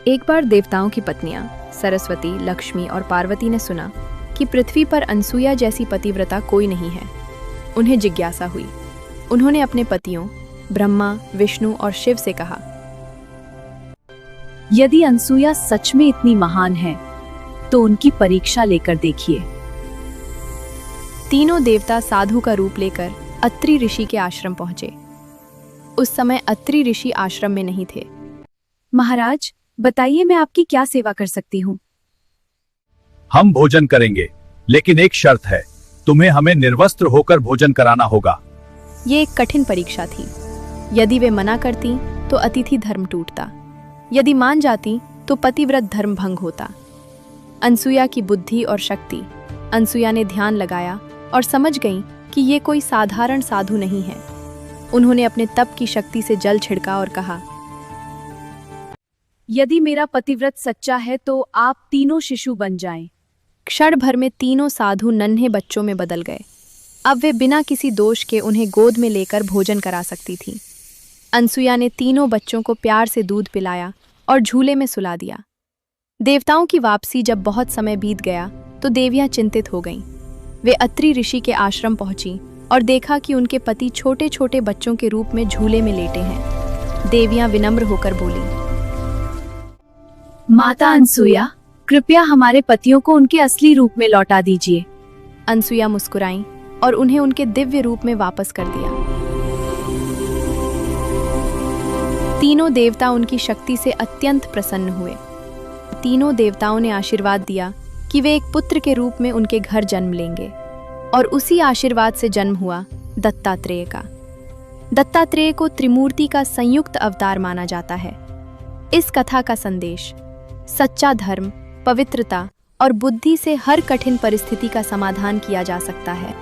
एक बार देवताओं की पत्नियां सरस्वती, लक्ष्मी और पार्वती ने सुना कि पृथ्वी पर अनसुया जैसी पतिव्रता कोई नहीं है। उन्हें जिज्ञासा हुई। उन्होंने अपने पतियों ब्रह्मा, विष्णु और शिव से कहा, यदि अनसुया सच में इतनी महान है तो उनकी परीक्षा लेकर देखिए। तीनों देवता साधु का रूप लेकर अत्रि ऋषि के आश्रम पहुंचे। उस समय अत्रि ऋषि आश्रम में नहीं थे। महाराज, बताइए मैं आपकी क्या सेवा कर सकती हूँ? हम भोजन करेंगे, लेकिन एक शर्त है, तुम्हें हमें निर्वस्त्र होकर भोजन कराना होगा। ये एक कठिन परीक्षा थी। यदि वे मना करती तो अतिथि धर्म टूटता, यदि मान जाती तो पतिव्रत धर्म भंग होता। अनसुया की बुद्धि और शक्ति। अनसुया ने ध्यान लगाया और समझ गई कि ये कोई साधारण साधु नहीं है। उन्होंने अपने तप की शक्ति से जल छिड़का और कहा, यदि मेरा पतिव्रत सच्चा है तो आप तीनों शिशु बन जाएं। क्षण भर में तीनों साधु नन्हे बच्चों में बदल गए। अब वे बिना किसी दोष के उन्हें गोद में लेकर भोजन करा सकती थी। अनसुया ने तीनों बच्चों को प्यार से दूध पिलाया और झूले में सुला दिया। देवताओं की वापसी जब बहुत समय बीत गया तो देवियां चिंतित हो गईं। वे अत्रि ऋषि के आश्रम पहुंची और देखा कि उनके पति छोटे छोटे बच्चों के रूप में झूले में लेटे हैं। देवियां विनम्र होकर बोली, माता अनसुया, कृपया हमारे पतियों को उनके असली रूप में लौटा दीजिए। अनसुया मुस्कुराईं और उन्हें उनके दिव्य रूप में वापस कर दिया। तीनों देवता उनकी शक्ति से अत्यंत प्रसन्न हुए। तीनों देवताओं ने आशीर्वाद दिया कि वे एक पुत्र के रूप में उनके घर जन्म लेंगे, और उसी आशीर्वाद से जन्म हुआ दत्तात्रेय का। दत्तात्रेय को त्रिमूर्ति का संयुक्त अवतार माना जाता है। इस कथा का संदेश सच्चा धर्म, पवित्रता और बुद्धि से हर कठिन परिस्थिति का समाधान किया जा सकता है।